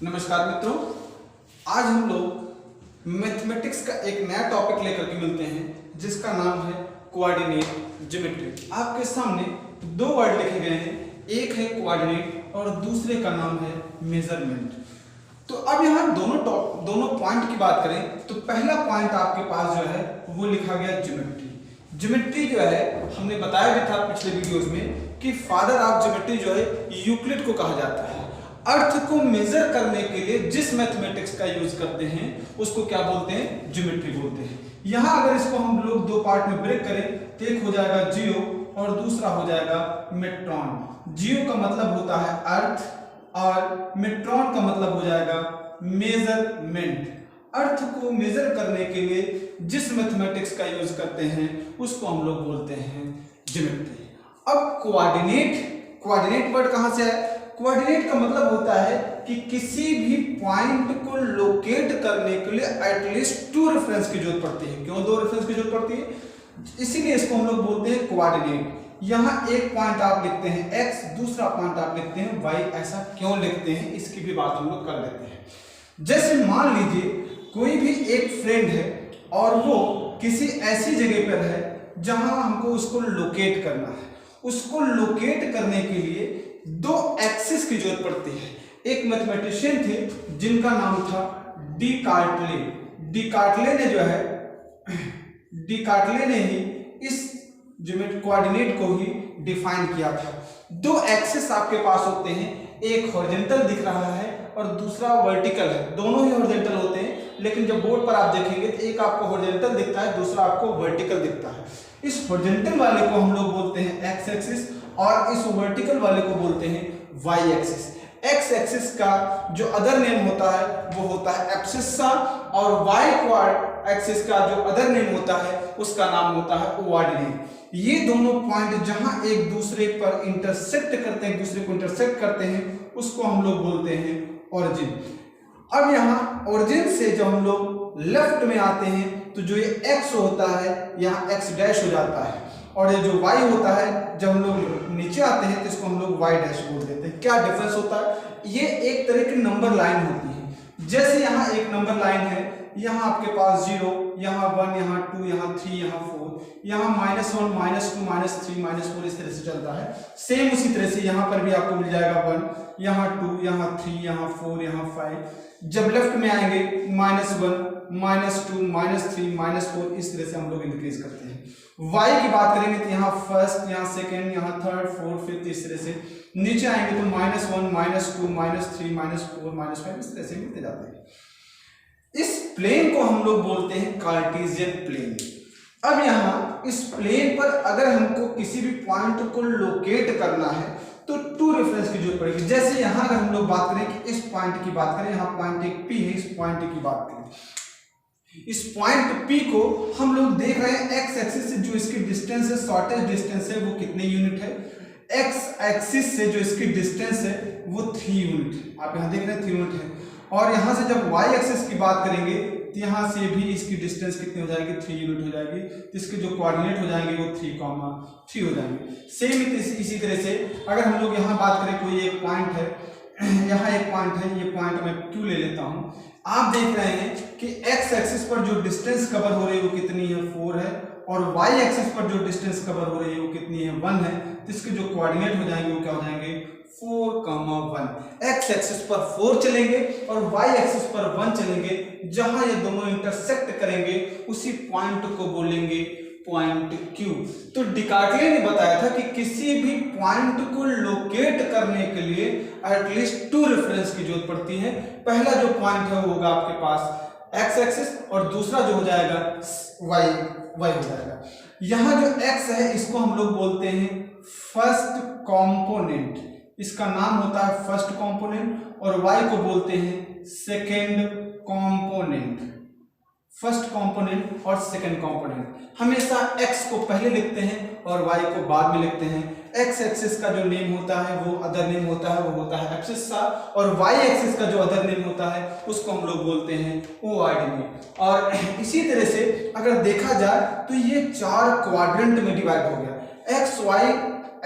नमस्कार मित्रों, आज हम लोग मैथमेटिक्स का एक नया टॉपिक लेकर के मिलते हैं जिसका नाम है कोऑर्डिनेट ज्योमेट्री। आपके सामने दो वर्ड लिखे गए हैं, एक है कोऑर्डिनेट और दूसरे का नाम है मेजरमेंट। तो अब यहाँ दोनों पॉइंट की बात करें तो पहला पॉइंट आपके पास जो है वो लिखा गया ज्योमेट्री। ज्योमेट्री जो है हमने बताया भी था पिछले वीडियोस में कि फादर ऑफ ज्योमेट्री जो है यूक्लिड को कहा जाता है। अर्थ को मेजर करने के लिए जिस मैथमेटिक्स का यूज करते हैं उसको क्या बोलते हैं? ज्योमेट्री बोलते हैं। यहां अगर इसको हम लोग दो पार्ट में ब्रेक करें तो एक हो जाएगा जियो और दूसरा हो जाएगा मेट्रॉन। जियो का मतलब होता है अर्थ और मेट्रॉन का मतलब हो जाएगा मेजरमेंट। अर्थ को मेजर करने के लिए जिस मैथमेटिक्स का यूज करते हैं उसको हम लोग बोलते हैं ज्योमेट्री। अब कोऑर्डिनेट वर्ड कहां से है? कोऑर्डिनेट का मतलब होता है कि किसी भी पॉइंट को लोकेट करने के लिए एटलीस्ट टू रेफरेंस की जरूरत पड़ती है। क्यों दो रेफरेंस की जरूरत पड़ती है? इसीलिए इसको हम लोग बोलते हैं कोऑर्डिनेट। यहां एक पॉइंट आप लिखते हैं x, दूसरा पॉइंट आप लिखते हैं y। ऐसा क्यों लिखते हैं इसकी भी बात हम लोग कर लेते हैं। जैसे मान लीजिए कोई भी एक फ्रेंड है और वो किसी ऐसी जगह पर है जहां हमको उसको लोकेट करना है। उसको लोकेट करने के लिए दो एक्सिस की जरूरत पड़ती है। एक मैथमेटिशियन थे जिनका नाम था डिकार्टले। डिकार्टले ने ही इस कोऑर्डिनेट को ही डिफाइन किया था। दो एक्सिस आपके पास होते हैं, एक हॉरिजॉन्टल दिख रहा है और दूसरा वर्टिकल है। दोनों ही हॉरिजॉन्टल होते हैं, लेकिन जब बोर्ड पर आप देखेंगे तो एक आपको हॉरिजॉन्टल दिखता है, दूसरा आपको वर्टिकल दिखता है। इस हॉरिजॉन्टल वाले को हम लोग बोलते हैं एक्स एक्सिस और इस वर्टिकल वाले को बोलते हैं वाई एक्सिस। एक्स एक्सिस का जो अदर नेम होता है वो होता है एब्सिस्सा और वाई एक्सिस का जो अदर नेम होता है उसका नाम होता है कोऑर्डिनेट। ये दोनों पॉइंट जहां एक दूसरे पर इंटरसेक्ट करते हैं, एक दूसरे को इंटरसेक्ट करते हैं, उसको हम लोग बोलते हैं ओरिजिन। अब यहाँ ओरिजिन से जब हम लोग लेफ्ट में आते हैं तो जो ये x होता है यहाँ x डैश हो जाता है, और ये जो y होता है जब हम लोग नीचे आते हैं तो इसको हम लोग y डैश बोल देते हैं। क्या डिफरेंस होता है? ये एक तरह की नंबर लाइन होती है। जैसे यहाँ एक नंबर लाइन है, यहाँ आपके पास 0, यहाँ 1, यहाँ 2, यहाँ 3, यहाँ 4, यहाँ -1, -2, -3, -4 इस तरह से चलता है। सेम उसी तरह से यहाँ पर भी आपको मिल जाएगा 1, यहाँ 2, यहाँ 3, यहाँ 4, यहाँ 5। जब लेफ्ट में आएंगे -1, -2, -3, -4 इस तरह से हम लोग इंक्रीज करते हैं। y की बात करेंगे तो यहाँ फर्स्ट, यहाँ सेकेंड, यहाँ थर्ड, फोर्थ, फिफ्थ इस तरह से। नीचे आएंगे तो -1, -2, -3, -4, -5 इस तरह से मिलते जाते हैं। इस प्लेन को हम लोग बोलते हैं कार्टेशियन प्लेन। अब यहाँ इस प्लेन पर अगर हमको किसी भी पॉइंट को लोकेट करना है तो टू रेफरेंस की जरूरत पड़ेगी। जैसे यहाँ अगर हम लोग बात करें कि इस पॉइंट की बात करें, यहाँ पॉइंट एक P है, इस पॉइंट की बात करें, इस पॉइंट P को हम लोग देख रहे हैं एक्स एक्सिस से जो इसकी डिस्टेंस है, शॉर्टेस्ट डिस्टेंस है, वो कितने यूनिट है? एक्स एक्सिस से जो इसकी डिस्टेंस है वो 3 यूनिट है। आप यहाँ देख रहे हैं 3 यूनिट है। और यहाँ से जब y एक्सिस की बात करेंगे तो यहाँ से भी इसकी डिस्टेंस कितनी हो जाएगी? 3 यूनिट हो जाएगी। तो इसके जो कोऑर्डिनेट हो जाएंगे वो 3,3 हो जाएंगे। सेम इसी तरह से अगर हम लोग यहाँ बात करें, कोई एक पॉइंट है, यहाँ एक पॉइंट है, ये पॉइंट मैं Q ले लेता हूँ। आप देख रहे हैं कि x एक्सिस पर जो डिस्टेंस कवर हो रही है वो कितनी है? 4 है, और y एक्सिस पर जो डिस्टेंस कवर हो रही है वो कितनी है? 1 है। तो इसके जो कोऑर्डिनेट हो जाएंगे वो क्या हो जाएंगे? 4,1। x एक्सिस पर 4 चलेंगे और y एक्सिस पर 1 चलेंगे। जहां ये दोनों इंटरसेक्ट करेंगे उसी पॉइंट को बोलेंगे पॉइंट Q। तो डिकार्टले ने बताया था कि किसी भी पॉइंट को लोकेट करने के लिए एटलीस्ट टू रेफरेंस की जरूरत पड़ती है। पहला जो पॉइंट है वो होगा आपके पास x एक्सिस और दूसरा जो हो जाएगा y हो जाएगा। यहाँ जो x है इसको हम लोग बोलते हैं फर्स्ट कंपोनेंट, इसका नाम होता है फर्स्ट कंपोनेंट, और y को बोलते हैं सेकेंड कंपोनेंट। फर्स्ट कंपोनेंट और सेकंड कंपोनेंट हमेशा x को पहले लिखते हैं और y को बाद में लिखते हैं। x एक्सिस का जो नेम होता है वो अदर नेम होता है, वो होता है एब्सिस्सा, और y एक्सिस का जो अदर नेम होता है उसको हम लोग बोलते हैं कोऑर्डिनेट। और इसी तरह से अगर देखा जाए तो ये 4 क्वाड्रेंट में डिवाइड हो गया। x y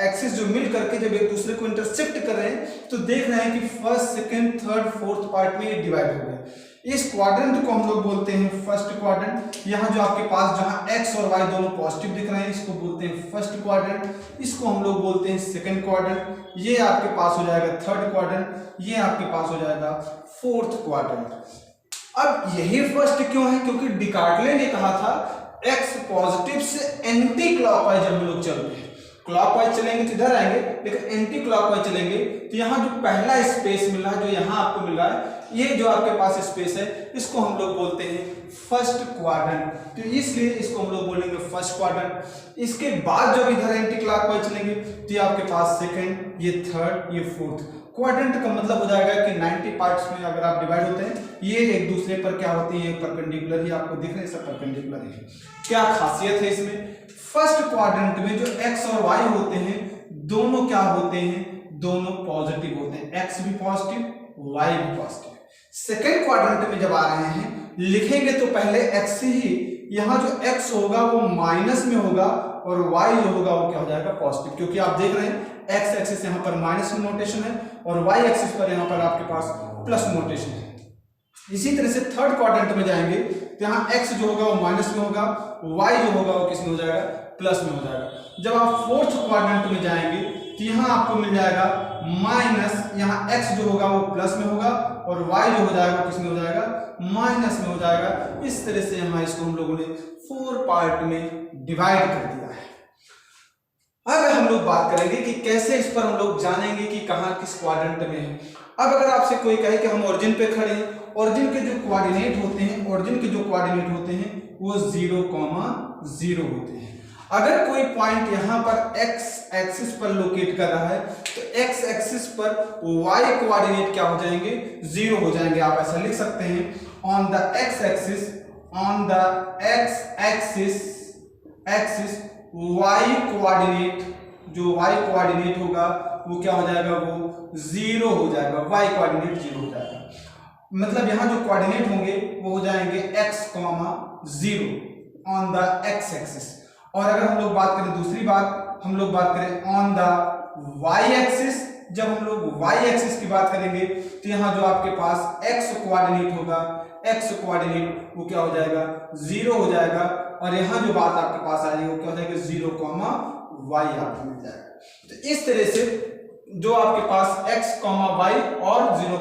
एक्सिस जो मिल करके जब एक दूसरे को इंटरसेक्ट कर रहे हैं तो देख रहे हैं कि first, second, third, fourth part में ये डिवाइड हो गया। इस क्वाड्रेंट को हम लोग बोलते हैं फर्स्ट क्वाड्रेंट। यहाँ जो आपके पास जहाँ एक्स और वाई दोनों पॉजिटिव दिख रहे हैं इसको बोलते हैं फर्स्ट क्वाड्रेंट। इसको हम लोग बोलते हैं सेकंड क्वाड्रेंट। ये आपके पास हो जाएगा थर्ड क्वाड्रेंट। ये आपके पास हो जाएगा फोर्थ क्वाड्रेंट। अब यही फर्स्ट क्यों है? क्योंकि डिकार्टले ने कहा था एक्स पॉजिटिव से एंटी क्लॉकवाइज जब हम लोग चलते हैं, क्लॉकवाइज चलेंगे तो इधर आएंगे, लेकिन एंटी क्लॉकवाइज चलेंगे तो यहाँ जो पहला स्पेस मिल रहा है, जो यहाँ आपको मिल रहा है, ये जो आपके पास स्पेस है, इसको हम लोग बोलते हैं फर्स्ट क्वाड्रेंट। तो इसलिए इसको हम लोग बोलेंगे फर्स्ट क्वाड्रेंट। इसके बाद जब इधर एंटी क्लॉकवाइज चलेंगे तो ये आपके पास सेकंड, ये थर्ड, ये फोर्थ क्वाड्रेंट का मतलब हो जाएगा कि 90 पार्ट्स में अगर आप डिवाइड होते हैं, ये एक दूसरे पर क्या होती है, परपेंडिकुलर ही आपको दिख रहे हैं, सब परपेंडिकुलर है। क्या खासियत है इसमें? फर्स्ट क्वाड्रेंट में जो एक्स और वाई होते हैं दोनों क्या होते हैं? दोनों पॉजिटिव होते हैं, एक्स भी पॉजिटिव, वाई भी पॉजिटिव। सेकेंड क्वाड्रेंट में जब आ रहे हैं लिखेंगे तो पहले एक्स ही, यहाँ जो एक्स होगा वो माइनस में होगा और वाई जो होगा वो क्या हो जाएगा, पॉजिटिव। क्योंकि आप देख रहे हैं एक्स एक्सिस यहाँ पर माइनस में नोटेशन है और वाई एक्सिस पर यहाँ पर आपके पास प्लस नोटेशन है। इसी तरह से थर्ड क्वाड्रेंट में जाएंगे तो यहाँ एक्स जो होगा वो माइनस में होगा, वाई जो होगा वो किस में हो जाएगा, प्लस में हो जाएगा। जब आप फोर्थ क्वाड्रेंट में जाएंगे तो यहाँ आपको मिल जाएगा माइनस, यहाँ एक्स जो होगा वो प्लस में होगा और वाई जो हो जाएगा किस में हो जाएगा, माइनस में हो जाएगा। इस तरह से यहाँ इसको हम लोगों ने 4 पार्ट में डिवाइड कर दिया है। अब हम लोग बात करेंगे कि कैसे इस पर हम लोग जानेंगे कि कहाँ किस क्वाड्रेंट में है। अब अगर आपसे कोई कहे कि हम ओरिजिन पे खड़े हैं, ओरिजिन के जो कोऑर्डिनेट होते हैं, ओरिजिन के जो कोऑर्डिनेट होते हैं वो 0,0 होते हैं। अगर कोई पॉइंट यहाँ पर एक्स एक्सिस पर लोकेट कर रहा है तो एक्स एक्सिस पर वाई कोऑर्डिनेट क्या हो जाएंगे, 0 हो जाएंगे। आप ऐसा लिख सकते हैं on the x axis, on the x axis y coordinate, जो वाई कोऑर्डिनेट होगा वो क्या हो जाएगा, वो 0 हो जाएगा, वाई कोऑर्डिनेट 0 हो जाएगा। मतलब यहाँ जो कोऑर्डिनेट होंगे वो हो जाएंगे x, 0 on the x axis. और अगर हम लोग बात करें दूसरी बात, हम लोग बात करें ऑन द वाई एक्सिस, जब हम लोग वाई एक्सिस की बात करेंगे तो यहाँ जो आपके पास x कोऑर्डिनेट होगा, x कोऑर्डिनेट वो क्या हो जाएगा, 0 हो जाएगा। और यहाँ जो बात आपके पास आ जाएगी वो क्या हो जाएगा, 0, y आपको मिल जाएगा। तो इस तरह से जो आपके पास x, y और 0,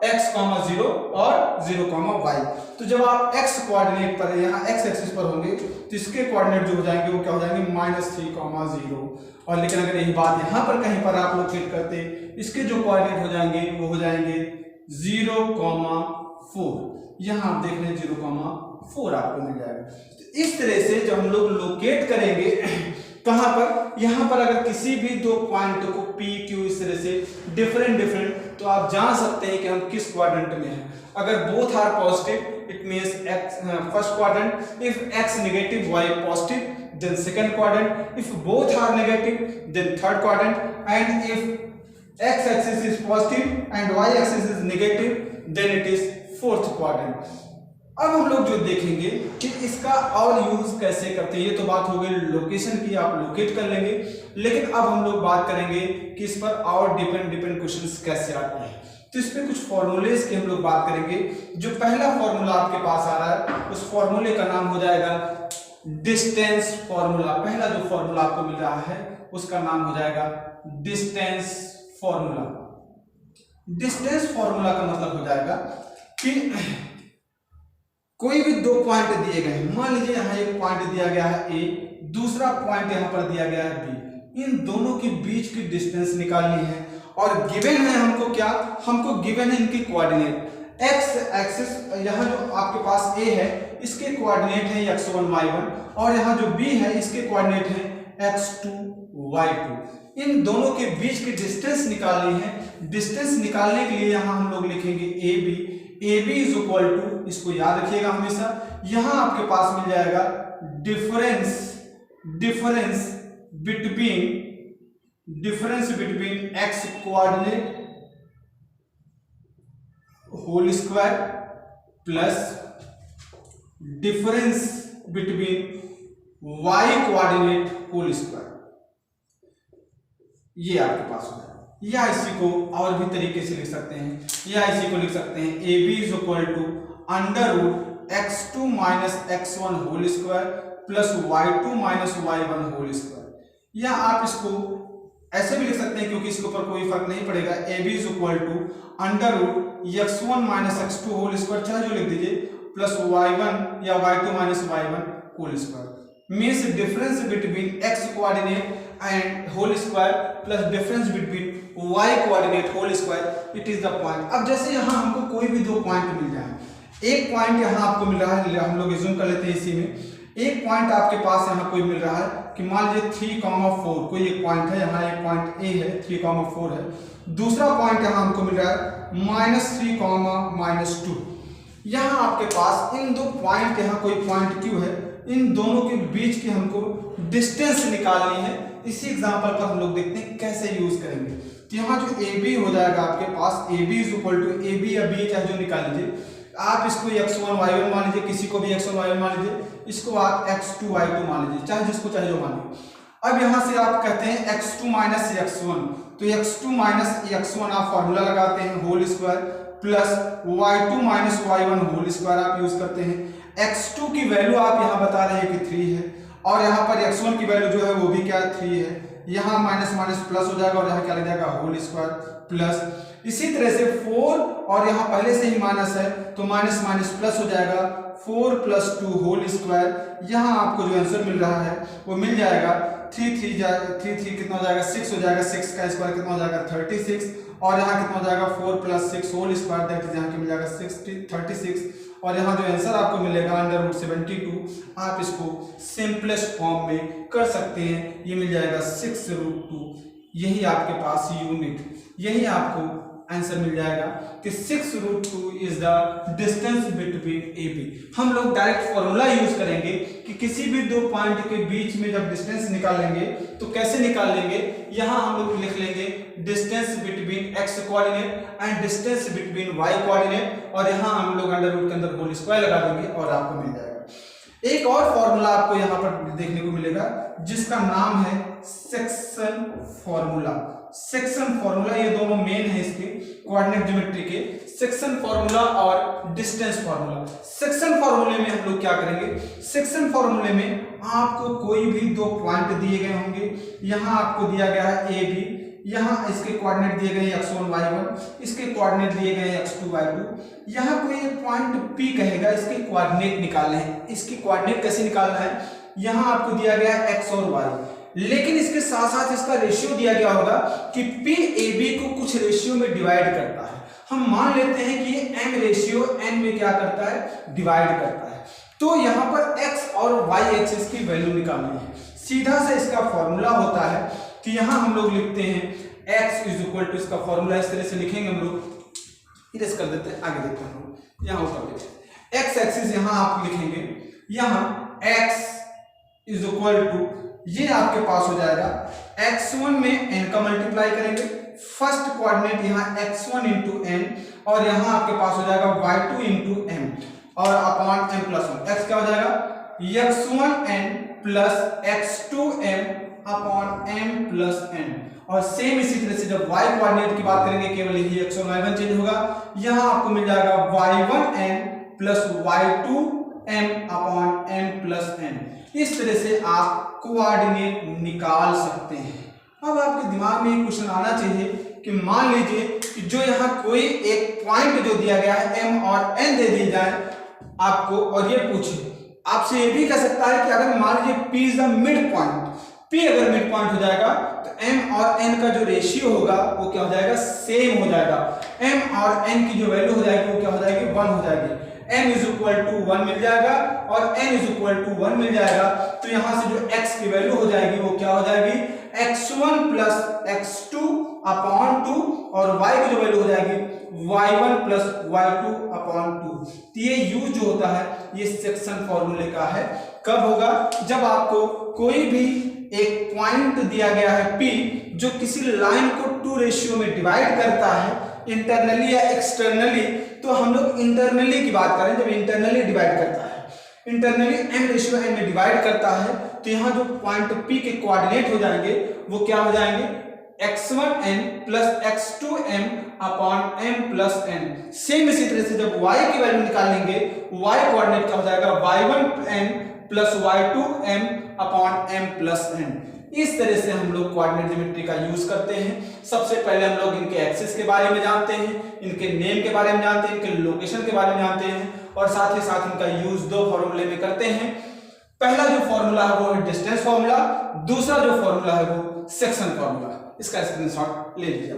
x, 0 और 0, y। तो जब आप x कोऑर्डिनेट पर, यहाँ x एक्सिस पर होंगे तो इसके कोऑर्डिनेट जो हो जाएंगे वो क्या हो जाएंगे, -3, 0। और लेकिन अगर यही बात यहाँ पर कहीं पर आप लोकेट करते, इसके जो कोऑर्डिनेट हो जाएंगे वो हो जाएंगे 0,4। यहाँ आप देख रहे हैं 0,4 आपको मिल जाएगा। तो इस तरह से जब हम लोग लोकेट करेंगे कहाँ पर, यहाँ पर अगर किसी भी दो पॉइंट को P, Q इस तरह से डिफरेंट, तो आप जान सकते हैं कि हम किस क्वाड्रेंट में हैं। अगर both are positive it means x first quadrant, if x negative y positive then second quadrant, if both are negative then third quadrant, and if x axis is positive and y axis is negative then it is fourth quadrant. अब हम लोग जो देखेंगे कि इसका और use कैसे करते हैं, ये तो बात हो गई लोकेशन की, आप लोकेट कर लेंगे। लेकिन अब हम लोग बात करेंगे कि इस पर और डिपेंड क्वेश्चंस कैसे आते हैं। तो इस पे कुछ फॉर्मूलेज की हम लोग बात करेंगे। जो पहला फॉर्मूला आपके पास आ रहा है उस फॉर्मूले का नाम हो जाएगा डिस्टेंस फॉर्मूला। पहला जो फॉर्मूला आपको मिल रहा है उसका नाम हो जाएगा डिस्टेंस फॉर्मूला। डिस्टेंस फॉर्मूला का मतलब हो जाएगा कि कोई भी दो पॉइंट दिए गए हैं, मान लीजिए यहाँ एक पॉइंट दिया गया है A, दूसरा पॉइंट यहाँ पर दिया गया है B, इन दोनों के बीच की डिस्टेंस निकालनी है। और गिवन है हमको क्या, हमको गिवन है इनकी कोऑर्डिनेट। एक्स एक्सिस यहाँ जो आपके पास A है इसके कोऑर्डिनेट है x1 y1 और यहाँ जो B है इसके कोऑर्डिनेट है x2 y2। इन दोनों के बीच की डिस्टेंस निकालनी है। डिस्टेंस निकालने के लिए यहाँ हम लोग लिखेंगे AB इज इक्वल टू, इसको याद रखिएगा हमेशा, यहां आपके पास मिल जाएगा difference between x coordinate whole square plus difference between y coordinate whole square. ये आपके पास हो जाएगा। या इसी को और भी तरीके से लिख सकते हैं, या इसी को लिख सकते हैं A B is equal to under root x2 minus x1 whole square plus y2 minus y1 whole square. या आप इसको ऐसे भी लिख सकते हैं क्योंकि इसके ऊपर कोई फर्क नहीं पड़ेगा, A B is equal to under root x1 minus x2 whole square, चाहे जो लिख दीजिए, प्लस y1 या y2 minus y1 whole square. Means difference between x coordinate and whole square plus difference between y coordinate whole square, it is the point. अब जैसे यहाँ हमको कोई भी दो पॉइंट मिल जाए, एक पॉइंट यहाँ आपको मिल रहा है, हम लोग एज्यूम कर लेते हैं इसी में, एक पॉइंट आपके पास यहाँ कोई मिल रहा है कि मान लीजिए 3,4 कोई एक पॉइंट है, यहाँ एक पॉइंट ए है 3,4 है, दूसरा पॉइंट यहाँ हमको मिल रहा है -3, -2। यहाँ आपके पास इन दो पॉइंट, यहाँ कोई पॉइंट क्यू है, इन दोनों के बीच की हमको डिस्टेंस निकालनी है। इसी एग्जांपल पर हम लोग देखते हैं कैसे यूज करेंगे। तो यहाँ जो ए बी हो जाएगा आपके पास, A B is equal to A B या बी चाहे जो निकाल लीजिए, आप इसको x1 y1 मान लीजिए, किसी को भी x1 y1 मान लीजिए, इसको आप x2 y2 मान लीजिए, चाहे जिसको चाहे जो मान लीजिए। अब यहाँ से आप कहते हैं x2 माइनस x1, तो x2 माइनस x1 आप फॉर्मूला लगाते हैं whole square plus y2 minus y1 whole square आप यूज करते हैं। x2 की वैल्यू आप यहाँ बता रहे हैं कि 3 है, और यहाँ पर x1 की वैल्यू जो है वो भी क्या 3 है, यहाँ माइनस माइनस प्लस हो जाएगा और यहाँ क्या लग जाएगा होल स्क्वायर प्लस। इसी तरह से 4 और यहाँ पहले से ही माइनस है तो माइनस माइनस प्लस हो जाएगा, 4 + 2 होल स्क्वायर। यहाँ आपको जो आंसर मिल रहा है वो मिल जाएगा 3 कितना हो जाएगा 6 हो जाएगा, 6 का स्क्वायर कितना हो जाएगा 36, और यहाँ कितना हो जाएगा 4 + 6 होल स्क्वायर, दैट इज यहाँ के मिल जाएगा 36, और यहाँ जो आंसर आपको मिलेगा अंडर रूट 72। आप इसको सिंपलेस्ट फॉर्म में कर सकते हैं, ये मिल जाएगा 6√2। यही आपके पास यूनिट, यही आपको आंसर मिल जाएगा कि 6√2 is the distance between A B. हम लोग डायरेक्ट फॉर्मूला यूज करेंगे कि किसी भी दो पॉइंट के बीच में जब डिस्टेंस निकालेंगे तो कैसे निकाल लेंगे। यहाँ हम लोग लिख लेंगे distance between x coordinate and distance between y coordinate, और यहाँ हम लोग अंडर रूट के अंदर होल स्क्वायर लगा देंगे और आपको मिल जाएगा। एक और फॉर्मूला आपको यहाँ पर देखने को मिलेगा जिसका नाम है सेक्शन फॉर्मूला। सेक्शन फॉर्मूला, ये दोनों मेन है इसके कोऑर्डिनेट ज्योमेट्री के, सेक्शन फॉर्मूला और डिस्टेंस फॉर्मूला। सेक्शन फॉर्मूले में हम लोग क्या करेंगे, सेक्शन फॉर्मूले में आपको कोई भी दो पॉइंट दिए गए होंगे, यहाँ आपको दिया गया है ए बी, यहाँ इसके कोऑर्डिनेट दिए गए x1 y1, इसके कोऑर्डिनेट दिए गए x2 y2, यहाँ कोई एक पॉइंट P कहेगा, इसके कोऑर्डिनेट निकालने हैं। इसके कोऑर्डिनेट कैसे निकालना है, यहाँ आपको दिया गया है x और y, लेकिन इसके साथ साथ इसका रेशियो दिया गया होगा कि P AB को कुछ रेशियो में डिवाइड करता है। हम मान लेते हैं कि ये m रेशियो n में क्या करता है, डिवाइड करता है। तो यहाँ पर x और y एक्सिस की वैल्यू निकालनी है। सीधा से इसका फॉर्मूला होता है कि यहाँ हम लोग लिखते हैं x इज इक्वल टू, इसका फॉर्मूला इस तरह से लिखेंगे हम लोग, इरेज कर देते हैं, आगे देखते हैं, यहाँ ऊपर लिखते हैं x एक्सिस, यहाँ आप लिखेंगे यहाँ x इज इक्वल टू, ये आपके पास हो जाएगा x1 में n का मल्टीप्लाई करेंगे, फर्स्ट कोऑर्डिनेट यहाँ x1 इंटू n, और यहाँ आपके पास हो जाएगा y2 इंटू m, और अपॉन m प्लस 1, x क्या हो जाएगा x1n plus x2m upon m plus n। और सेम इसी तरह से जब y कोऑर्डिनेट की बात करेंगे केवल यही x और y1 चेंज होगा, यहाँ आपको मिल जाएगा y1n plus y2m upon m plus n। इस तरह से आप कोऑर्डिनेट निकाल सकते हैं। अब आपके दिमाग में एक क्वेश्चन आना चाहिए कि मान लीजिए कि जो यहाँ कोई एक पॉइंट जो दिया गया है m और n दे दिए जाए आपको, और ये पूछे आपसे ये भी कह सकता है कि अगर मान लीजिए P is the mid point, P अगर मिड पॉइंट हो जाएगा तो m और n का जो रेशियो होगा वो क्या हो जाएगा, सेम हो जाएगा। m और n की जो वैल्यू हो जाएगी वो क्या हो जाएगी, 1 हो जाएगी। m इज इक्वल टू 1 मिल जाएगा और n इज इक्वल टू 1 मिल जाएगा। तो यहाँ से जो x की वैल्यू हो जाएगी वो क्या हो जाएगी, x1 प्लस x2 अपॉन 2, और y की जो वैल्यू हो जाएगी y1 प्लस y2 अपॉन 2। तो ये यूज जो होता है ये सेक्शन फॉर्मूले का है। कब होगा, जब आपको कोई भी एक पॉइंट दिया गया है P जो किसी लाइन को 2 रेशियो में डिवाइड करता है, इंटरनली या एक्सटर्नली। तो हम लोग इंटरनली की बात करें, जब इंटरनली डिवाइड करता है, इंटरनली m रेशियो n में डिवाइड करता है, तो यहाँ जो पॉइंट P के कोऑर्डिनेट हो जाएंगे वो क्या हो जाएंगे, x1n plus x2m upon m plus n। Same इसी तरह से जब y की वैल्यू निकालेंगे, y कोऑर्डिनेट क्या हो जाएगा, y1n plus y2m upon m plus n। इस तरह से हम लोग कोऑर्डिनेट ज्योमेट्री का यूज करते हैं। सबसे पहले हम लोग इनके एक्सिस के बारे में जानते हैं, इनके नेम के बारे में जानते हैं, इनके लोकेशन के बारे में जानते हैं और साथ ही साथ इनका यूज दो फॉर्मूले में करते हैं। पहला जो फॉर्मूला है वो है डिस्टेंस फॉर्मूला, दूसरा जो फॉर्मूला है वो सेक्शन फॉर्मूला। इसका स्क्रीनशॉट ले लीजिए।